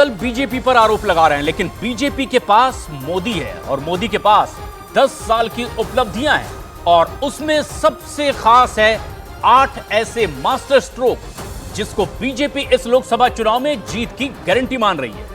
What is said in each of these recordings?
दल बीजेपी पर आरोप लगा रहे हैं, लेकिन बीजेपी के पास मोदी है और मोदी के पास 10 साल की उपलब्धियां हैं और उसमें सबसे खास है 8 ऐसे मास्टर स्ट्रोक जिसको बीजेपी इस लोकसभा चुनाव में जीत की गारंटी मान रही है।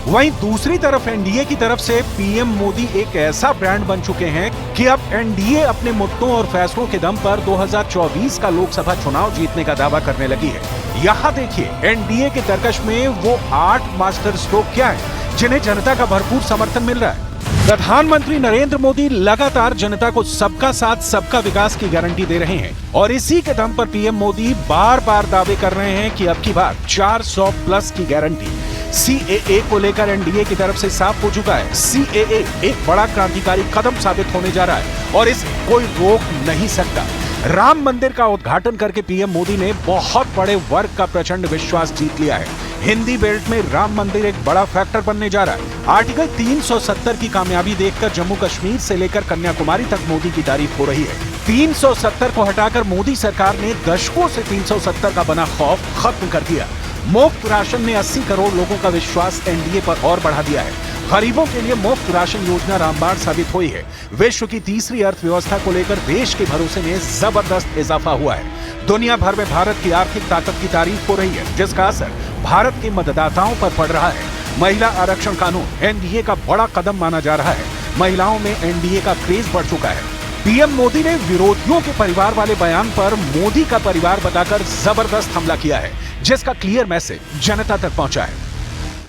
वहीं दूसरी तरफ एनडीए की तरफ से पीएम मोदी एक ऐसा ब्रांड बन चुके हैं कि अब एनडीए अपने मुद्दों और फैसलों के दम पर 2024 का लोकसभा चुनाव जीतने का दावा करने लगी है। यहाँ देखिए एनडीए के तरकश में वो 8 मास्टर स्ट्रोक क्या है जिन्हें जनता का भरपूर समर्थन मिल रहा है। प्रधानमंत्री नरेंद्र मोदी लगातार जनता को सबका साथ सबका विकास की गारंटी दे रहे हैं और इसी के दम पर पीएम मोदी बार बार दावे कर रहे हैं कि अब की बार 400 प्लस की गारंटी। सीएए को लेकर एनडीए की तरफ से साफ हो चुका है, सीएए एक बड़ा क्रांतिकारी कदम साबित होने जा रहा है और इसे कोई रोक नहीं सकता। राम मंदिर का उद्घाटन करके पीएम मोदी ने बहुत बड़े वर्ग का प्रचंड विश्वास जीत लिया है। हिंदी बेल्ट में राम मंदिर एक बड़ा फैक्टर बनने जा रहा है। आर्टिकल 370 की कामयाबी देखकर जम्मू कश्मीर से लेकर कन्याकुमारी तक मोदी की तारीफ हो रही है। 370 को हटाकर मोदी सरकार ने दशकों से 370 का बना खौफ खत्म कर दिया। मुफ्त राशन ने 80 करोड़ लोगों का विश्वास एनडीए पर और बढ़ा दिया है। गरीबों के लिए मुफ्त राशन योजना रामबाण साबित हुई है। विश्व की तीसरी अर्थव्यवस्था को लेकर देश के भरोसे में जबरदस्त इजाफा हुआ है। दुनिया भर में भारत की आर्थिक ताकत की तारीफ हो रही है, जिसका असर भारत के मतदाताओं पर पड़ रहा है। महिला आरक्षण कानून एनडीए का बड़ा कदम माना जा रहा है। महिलाओं में एनडीए का क्रेज बढ़ चुका है। पीएम मोदी ने विरोधियों के परिवार वाले बयान पर मोदी का परिवार बताकर जबरदस्त हमला किया है, जिसका क्लियर मैसेज जनता तक पहुंचा है।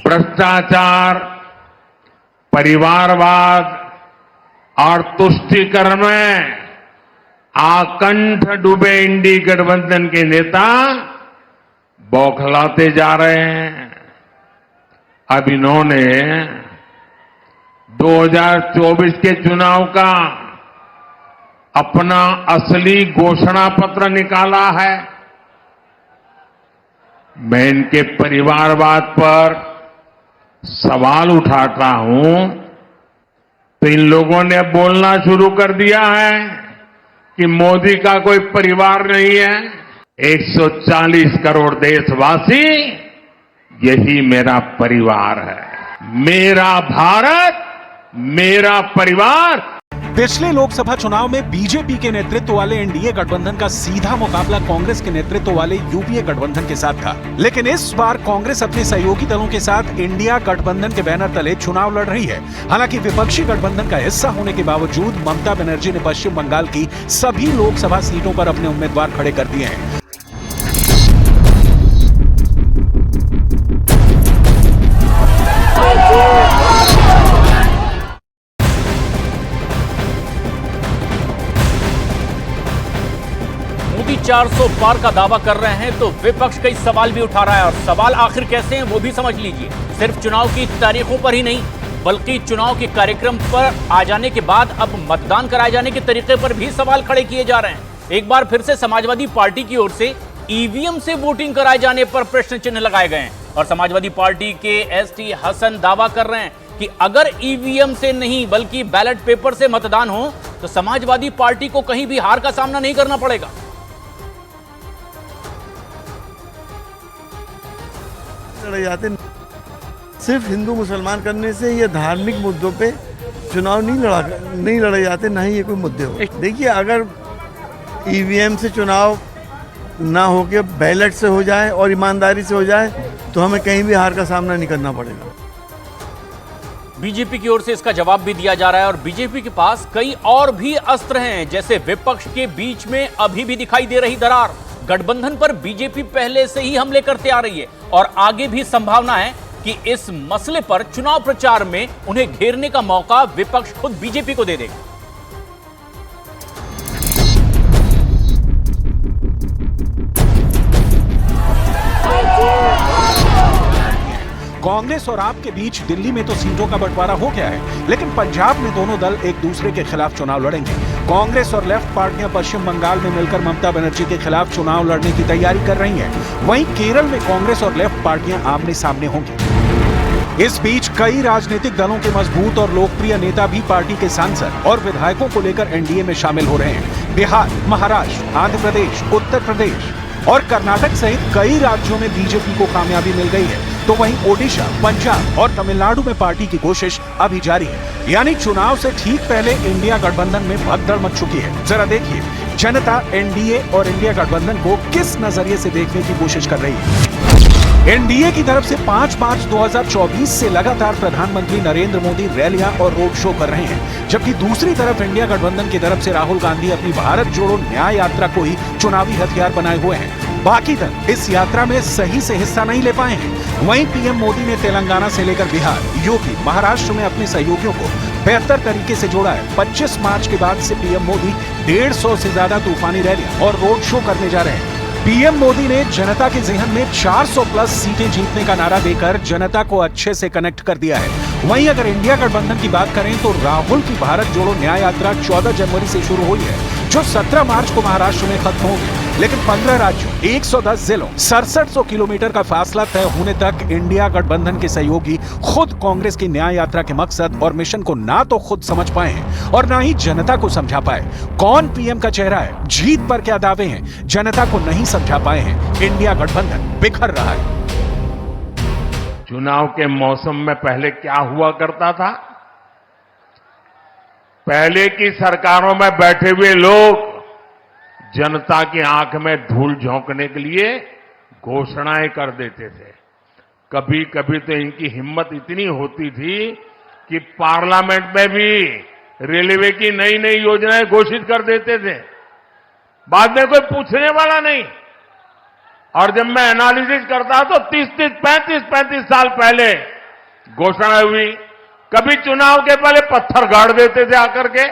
भ्रष्टाचार, परिवारवाद और तुष्टीकरण में आकंठ डूबे इंडी गठबंधन के नेता बौखलाते जा रहे हैं। अब इन्होंने 2024 के चुनाव का अपना असली घोषणा पत्र निकाला है। मैं इनके परिवारवाद पर सवाल उठाता हूं तो इन लोगों ने बोलना शुरू कर दिया है कि मोदी का कोई परिवार नहीं है। 140 करोड़ देशवासी यही मेरा परिवार है। मेरा भारत, मेरा परिवार। पिछले लोकसभा चुनाव में बीजेपी के नेतृत्व वाले एनडीए गठबंधन का सीधा मुकाबला कांग्रेस के नेतृत्व वाले यूपीए गठबंधन के साथ था, लेकिन इस बार कांग्रेस अपने सहयोगी दलों के साथ इंडिया गठबंधन के बैनर तले चुनाव लड़ रही है। हालांकि विपक्षी गठबंधन का हिस्सा होने के बावजूद ममता बनर्जी ने पश्चिम बंगाल की सभी लोकसभा सीटों पर अपने उम्मीदवार खड़े कर दिए हैं। मोदी 400 पार का दावा कर रहे हैं तो विपक्ष कई सवाल भी उठा रहा है और सवाल आखिर कैसे हैं वो भी समझ लीजिए। सिर्फ चुनाव की तारीखों पर ही नहीं बल्कि चुनाव के कार्यक्रम पर आ जाने के बाद अब मतदान कराए जाने के तरीके पर भी सवाल खड़े किए जा रहे हैं। एक बार फिर से समाजवादी पार्टी की ओर से ईवीएम से वोटिंग कराए जाने पर प्रश्न चिन्ह लगाए गए हैं और समाजवादी पार्टी के एसटी हसन दावा कर रहे हैं कि अगर ईवीएम से नहीं बल्कि बैलेट पेपर से मतदान हो तो समाजवादी पार्टी को कहीं भी हार का सामना नहीं करना पड़ेगा। लड़े जाते सिर्फ हिंदू मुसलमान करने से या धार्मिक मुद्दों पे चुनाव नहीं लड़े जाते, ना ही ये कोई मुद्दे हो। देखिए अगर ईवीएम से चुनाव ना होके बैलेट से हो जाए और ईमानदारी से हो जाए तो हमें कहीं भी हार का सामना नहीं करना पड़ेगा। बीजेपी की ओर से इसका जवाब भी दिया जा रहा है और बीजेपी के पास कई और भी अस्त्र हैं, जैसे विपक्ष के बीच में अभी भी दिखाई दे रही दरार। गठबंधन पर बीजेपी पहले से ही हमले करते आ रही है और आगे भी संभावना है कि इस मसले पर चुनाव प्रचार में उन्हें घेरने का मौका विपक्ष खुद बीजेपी को दे देगा। कांग्रेस और आप के बीच दिल्ली में तो सीटों का बंटवारा हो गया है, लेकिन पंजाब में दोनों दल एक दूसरे के खिलाफ चुनाव लड़ेंगे। कांग्रेस और लेफ्ट पार्टियां पश्चिम बंगाल में मिलकर ममता बनर्जी के खिलाफ चुनाव लड़ने की तैयारी कर रही हैं। वहीं केरल में कांग्रेस और लेफ्ट पार्टियां आमने सामने होंगी। इस बीच कई राजनीतिक दलों के मजबूत और लोकप्रिय नेता भी पार्टी के सांसद और विधायकों को लेकर एनडीए में शामिल हो रहे हैं। बिहार, महाराष्ट्र, आंध्र प्रदेश, उत्तर प्रदेश और कर्नाटक सहित कई राज्यों में बीजेपी को कामयाबी मिल गई है, तो वहीं ओडिशा, पंजाब और तमिलनाडु में पार्टी की कोशिश अभी जारी है। यानी चुनाव से ठीक पहले इंडिया गठबंधन में भगदड़ मच चुकी है। जरा देखिए जनता एनडीए और इंडिया गठबंधन को किस नजरिए से देखने की कोशिश कर रही है। एनडीए की तरफ से 5 मार्च 2024 से लगातार प्रधानमंत्री नरेंद्र मोदी रैलियां और रोड शो कर रहे हैं, जबकि दूसरी तरफ इंडिया गठबंधन की तरफ से राहुल गांधी अपनी भारत जोड़ो न्याय यात्रा को ही चुनावी हथियार बनाए हुए हैं। बाकी दल इस यात्रा में सही से हिस्सा नहीं ले पाए हैं। वहीं पीएम मोदी ने तेलंगाना से लेकर बिहार, यूपी, महाराष्ट्र में अपने सहयोगियों को बेहतर तरीके से जोड़ा है। 25 मार्च के बाद से पीएम मोदी 150 से ज्यादा तूफानी रैलियां और रोड शो करने जा रहे हैं। पीएम मोदी ने जनता के जहन में 400 प्लस सीटें जीतने का नारा देकर जनता को अच्छे से कनेक्ट कर दिया है। वहीं अगर इंडिया गठबंधन की बात करें तो राहुल की भारत जोड़ो न्याय यात्रा 14 जनवरी से शुरू हुई है, जो 17 मार्च को महाराष्ट्र में खत्म होगी। लेकिन 15 राज्यों, 110 जिलों, 6700 किलोमीटर का फासला तय होने तक इंडिया गठबंधन के सहयोगी खुद कांग्रेस की न्याय यात्रा के मकसद और मिशन को ना तो खुद समझ पाए हैं और ना ही जनता को समझा पाए। कौन पीएम का चेहरा है, जीत पर क्या दावे हैं, जनता को नहीं समझा पाए हैं। इंडिया गठबंधन बिखर रहा है। चुनाव के मौसम में पहले क्या हुआ करता था? पहले की सरकारों में बैठे हुए लोग जनता की आंख में धूल झोंकने के लिए घोषणाएं कर देते थे। कभी कभी तो इनकी हिम्मत इतनी होती थी कि पार्लियामेंट में भी रेलवे की नई नई योजनाएं घोषित कर देते थे, बाद में कोई पूछने वाला नहीं। और जब मैं एनालिसिस करता तो 35 साल पहले घोषणा हुई। कभी चुनाव के पहले पत्थर गाड़ देते थे आकर के,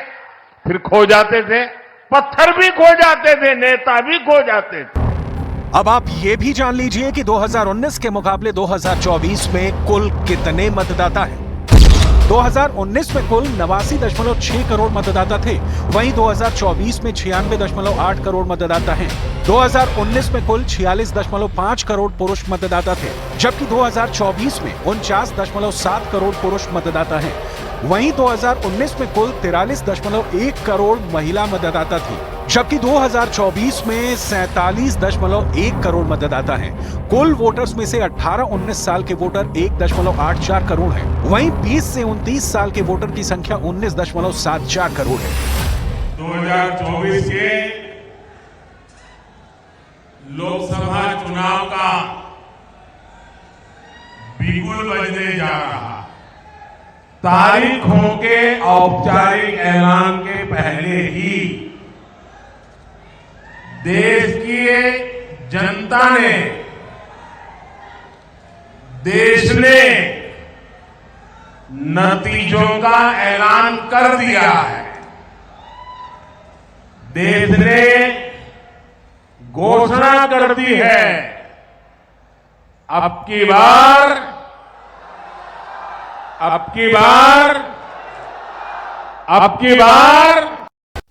फिर खो जाते थे, पत्थर भी खो जाते थे, नेता भी खो जाते थे। अब आप ये भी जान लीजिए कि 2019 के मुकाबले 2024 में कुल कितने मतदाता हैं। 2019 में कुल 89.6 करोड़ मतदाता थे, वहीं 2024 में 96.8 करोड़ मतदाता हैं। 2019 में कुल 46.5 करोड़ पुरुष मतदाता थे, जबकि 2024 में 49.7 करोड़ पुरुष मतदाता हैं। वहीं 2019 में कुल 43.1 करोड़ महिला मतदाता थी, जबकि 2024 में 47.1 करोड़ मतदाता हैं। कुल वोटर्स में से 18-19 साल के वोटर 1.84 करोड़ हैं। वहीं 20 से 29 साल के वोटर की संख्या 19.74 करोड़ है। 2024 के लोकसभा चुनाव का बिगुल बजने जा रहा। तारीखों के औपचारिक ऐलान के पहले ही देश की जनता ने, देश ने नतीजों का ऐलान कर दिया है। देश ने घोषणा कर दी है, अब की बार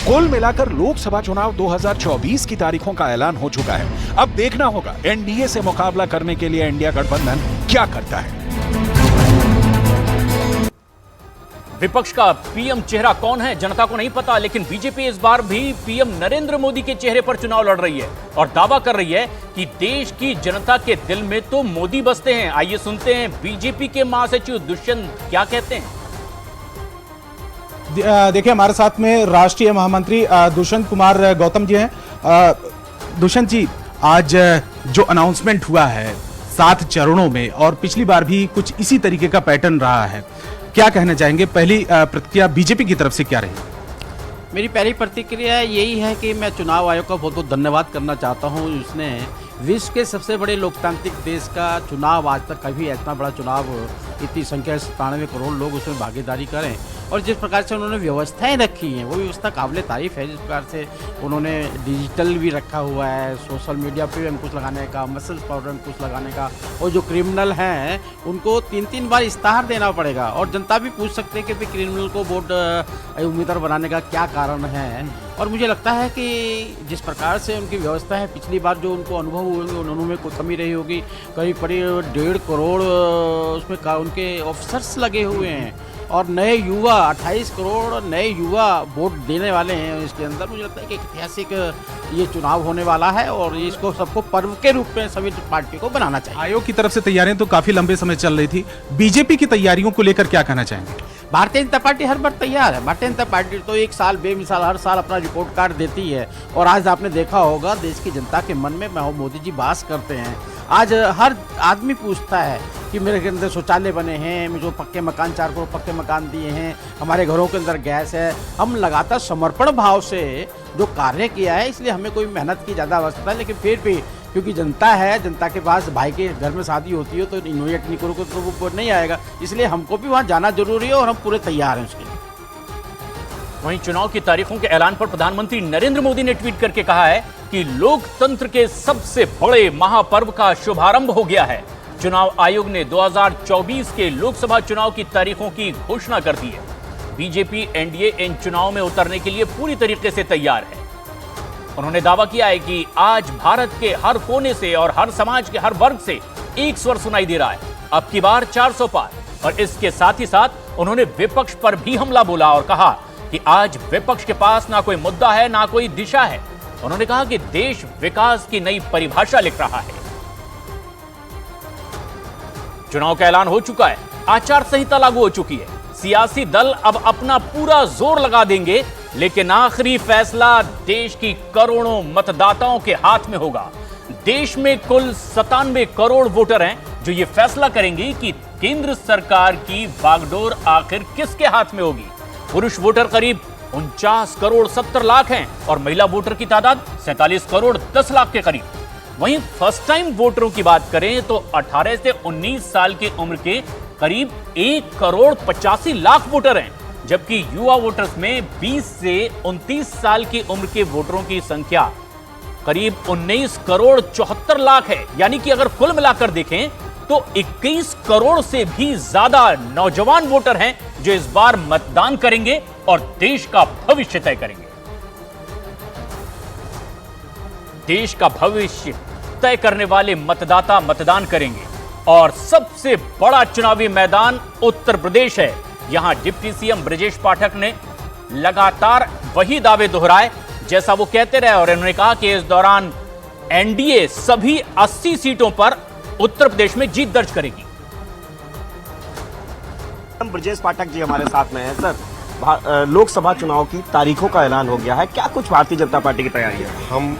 कुल मिलाकर लोकसभा चुनाव 2024 की तारीखों का ऐलान हो चुका है। अब देखना होगा एनडीए से मुकाबला करने के लिए इंडिया गठबंधन क्या करता है। विपक्ष का पीएम चेहरा कौन है जनता को नहीं पता, लेकिन बीजेपी इस बार भी पीएम नरेंद्र मोदी के चेहरे पर चुनाव लड़ रही है और दावा कर रही है कि देश की जनता के दिल में तो मोदी बसते हैं। आइए सुनते हैं बीजेपी के महासचिव दुष्यंत क्या कहते हैं। देखिए, हमारे साथ में राष्ट्रीय महामंत्री दुष्यंत कुमार गौतम जी हैं। दुष्यंत जी, आज जो अनाउंसमेंट हुआ है 7 चरणों में और पिछली बार भी कुछ इसी तरीके का पैटर्न रहा है, क्या कहना चाहेंगे? पहली प्रतिक्रिया बीजेपी की तरफ से क्या रही? मेरी पहली प्रतिक्रिया यही है कि मैं चुनाव आयोग का बहुत बहुत धन्यवाद करना चाहता हूं। उसने विश्व के सबसे बड़े लोकतांत्रिक देश का चुनाव, आज तक कभी इतना बड़ा चुनाव, इतनी संख्या 97 करोड़ लोग उसमें भागीदारी करें और जिस प्रकार से उन्होंने व्यवस्थाएं रखी हैं वो व्यवस्था काबिल तारीफ है। जिस प्रकार से उन्होंने डिजिटल भी रखा हुआ है, सोशल मीडिया पे भी अंकुश लगाने का, मसल्स पाउडर अंकुश लगाने का, और जो क्रिमिनल हैं उनको 3-3 बार इस्ताहार देना पड़ेगा और जनता भी पूछ सकते हैं कि क्रिमिनल को वोट उम्मीदवार बनाने का क्या कारण है। और मुझे लगता है कि जिस प्रकार से उनकी व्यवस्था है, पिछली बार जो उनको अनुभव हुए होंगे उनमें कोई कमी रही होगी। करीब 1.5 करोड़ उसमें उनके ऑफिसर्स लगे हुए हैं और नए युवा 28 करोड़ नए युवा वोट देने वाले हैं इसके अंदर। मुझे लगता है कि ऐतिहासिक ये चुनाव होने वाला है और इसको सबको पर्व के रूप में सभी पार्टियों को बनाना चाहिए। आयोग की तरफ से तैयारियां तो काफी लंबे समय चल रही थी, बीजेपी की तैयारियों को लेकर क्या कहना चाहेंगे? भारतीय जनता पार्टी हर बार तैयार है। भारतीय जनता पार्टी तो एक साल बेमिसाल हर साल अपना रिपोर्ट कार्ड देती है और आज आपने देखा होगा देश की जनता के मन में मोदी जी वास करते हैं। आज हर आदमी पूछता है कि मेरे के अंदर शौचालय बने हैं, मुझे पक्के मकान 4 करोड़ पक्के मकान दिए हैं, हमारे घरों के अंदर गैस है। हम लगातार समर्पण भाव से जो कार्य किया है, इसलिए हमें कोई मेहनत की ज़्यादा आवश्यकता है। लेकिन फिर भी क्योंकि जनता है, जनता के पास भाई के घर में शादी होती है तो इन्वाइट नहीं करो तो वो नहीं आएगा, इसलिए हमको भी वहाँ जाना जरूरी है और हम पूरे तैयार हैं उसके लिए। वहीं चुनाव की तारीखों के ऐलान पर प्रधानमंत्री नरेंद्र मोदी ने ट्वीट करके कहा है कि लोकतंत्र के सबसे बड़े महापर्व का शुभारंभ हो गया है। चुनाव आयोग ने 2024 के लोकसभा चुनाव की तारीखों की घोषणा कर दी है। बीजेपी एनडीए इन चुनाव में उतरने के लिए पूरी तरीके से तैयार है। उन्होंने दावा किया है कि आज भारत के हर कोने से और हर समाज के हर वर्ग से एक स्वर सुनाई दे रहा है, अब की बार 400 पार। और इसके साथ ही साथ उन्होंने विपक्ष पर भी हमला बोला और कहा कि आज विपक्ष के पास ना कोई मुद्दा है ना कोई दिशा है। उन्होंने कहा कि देश विकास की नई परिभाषा लिख रहा है। चुनाव का ऐलान हो चुका है, आचार संहिता लागू हो चुकी है। सियासी दल अब अपना पूरा जोर लगा देंगे, लेकिन आखिरी फैसला देश की करोड़ों मतदाताओं के हाथ में होगा। देश में कुल 97 करोड़ वोटर हैं जो ये फैसला करेंगे कि केंद्र सरकार की बागडोर आखिर किसके हाथ में होगी। पुरुष वोटर करीब 49 करोड़ 70 लाख हैं और महिला वोटर की तादाद 47 करोड़ 10 लाख के करीब। वहीं फर्स्ट टाइम वोटरों की बात करें तो 18 से 19 साल की उम्र के करीब 1 करोड़ 85 लाख वोटर हैं, जबकि युवा वोटर्स में 20 से 29 साल की उम्र के वोटरों की संख्या करीब 19 करोड़ 74 लाख है। यानी कि अगर कुल मिलाकर देखें तो 21 करोड़ से भी ज्यादा नौजवान वोटर हैं जो इस बार मतदान करेंगे और देश का भविष्य तय करेंगे। देश का भविष्य तय करने वाले मतदाता मतदान करेंगे और सबसे बड़ा चुनावी मैदान उत्तर प्रदेश है। यहां डिप्टी सीएम ब्रजेश पाठक ने लगातार वही दावे दोहराए जैसा वो कहते रहे और उन्होंने कहा कि इस दौरान एनडीए सभी 80 सीटों पर उत्तर प्रदेश में जीत दर्ज करेगी। ब्रजेश पाठक जी हमारे साथ में हैं। सर, लोकसभा चुनाव की तारीखों का ऐलान हो गया है, क्या कुछ भारतीय जनता पार्टी की तैयारी है? हम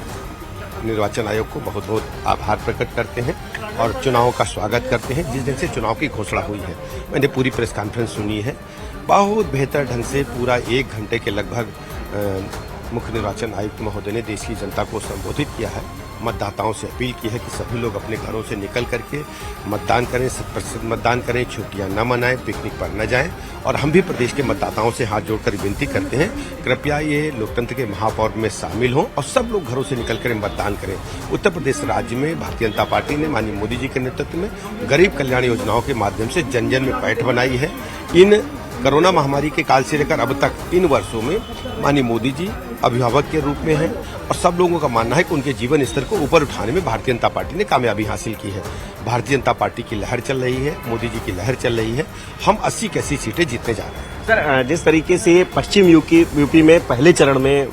निर्वाचन आयोग को बहुत बहुत आभार प्रकट करते हैं और चुनाव का स्वागत करते हैं। जिस दिन से चुनाव की घोषणा हुई है, मैंने पूरी प्रेस कॉन्फ्रेंस सुनी है। बहुत बेहतर ढंग से पूरा 1 घंटे के लगभग मुख्य निर्वाचन आयुक्त महोदय ने देश की जनता को संबोधित किया है। मतदाताओं से अपील की है कि सभी लोग अपने घरों से निकल करके मतदान करें, 100% मतदान करें, छुट्टियां न मनाएं, पिकनिक पर न जाएं। और हम भी प्रदेश के मतदाताओं से हाथ जोड़कर विनती करते हैं, कृपया ये लोकतंत्र के महापर्व में शामिल हों और सब लोग घरों से निकल कर मतदान करें। उत्तर प्रदेश राज्य में भारतीय जनता पार्टी ने माननीय मोदी जी के नेतृत्व में गरीब कल्याण योजनाओं के माध्यम से जन जन में पैठ बनाई है। इन कोरोना महामारी के काल से लेकर अब तक इन वर्षों में माननीय मोदी जी अभिभावक के रूप में हैं और सब लोगों का मानना है कि उनके जीवन स्तर को ऊपर उठाने में भारतीय जनता पार्टी ने कामयाबी हासिल की है। भारतीय जनता पार्टी की लहर चल रही है, मोदी जी की लहर चल रही है। हम 80 की 80 सीटें जीतने जा रहे हैं। सर, जिस तरीके से पश्चिम यूपी में पहले चरण में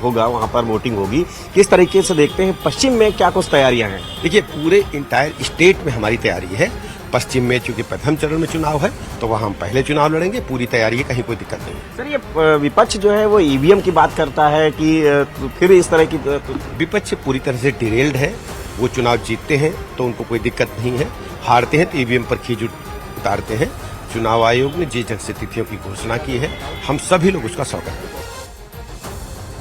होगा, वहां पर वोटिंग होगी, किस तरीके से देखते हैं? पश्चिम में क्या कुछ तैयारियां हैं? देखिए, पूरे इंटायर स्टेट में हमारी तैयारी है। पश्चिम में चूंकि प्रथम चरण में चुनाव है तो वहां हम पहले चुनाव लड़ेंगे, पूरी तैयारी है, कहीं कोई दिक्कत नहीं है। सर, ये विपक्ष जो है वो ईवीएम की बात करता है कि फिर इस तरह की विपक्ष पूरी तरह से डिरेल्ड है। वो चुनाव जीतते हैं तो उनको कोई दिक्कत नहीं है, हारते हैं तो ईवीएम पर खींच उतारते हैं। चुनाव आयोग ने जिस ढंग से तिथियों की घोषणा की है, हम सभी लोग उसका स्वागत करते हैं।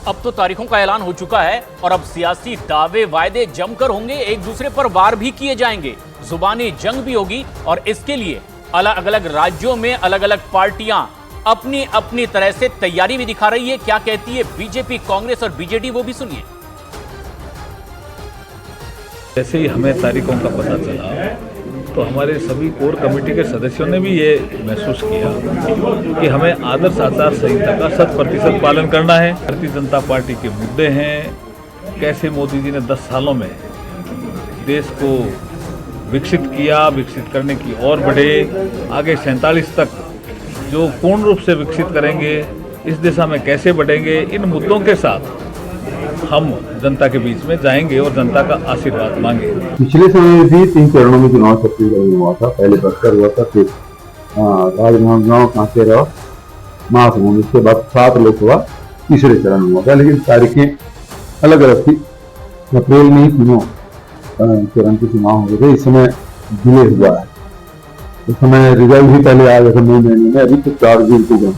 अब तो तारीखों का ऐलान हो चुका है और अब सियासी दावे वायदे जमकर होंगे, एक दूसरे पर वार भी किए जाएंगे, जुबानी जंग भी होगी और इसके लिए अलग अलग राज्यों में अलग अलग पार्टियां अपनी अपनी तरह से तैयारी भी दिखा रही है। क्या कहती है बीजेपी, कांग्रेस और बीजेडी, वो भी सुनिए। जैसे ही हमें तारीखों का पता चला तो हमारे सभी कोर कमेटी के सदस्यों ने भी ये महसूस किया कि हमें आदर्श आचार संहिता का 100% पालन करना है। भारतीय जनता पार्टी के मुद्दे हैं, कैसे मोदी जी ने 10 सालों में देश को विकसित किया, विकसित करने की ओर बढ़े, आगे 47 तक जो पूर्ण रूप से विकसित करेंगे, इस दिशा में कैसे बढ़ेंगे, इन मुद्दों के साथ हम जनता के बीच में जाएंगे और जनता का आशीर्वाद मांगे। पिछले समय भी 3 चरणों में चुनाव छत्तीसगढ़ में हुआ था। पहले बस्तर हुआ था, फिर राजनांदगांव, कांकेर और महासमुंद, इसके बाद 7 लोकसभा तीसरे चरण में हुआ था, लेकिन तारीखें अलग अलग थी। अप्रैल में ही तीनों चरण के चुनाव हो गए थे। इस समय डिले हुआ है। इस समय रिजल्ट भी पहले आ गया था मई महीने में, अभी तो 4 जून को गए।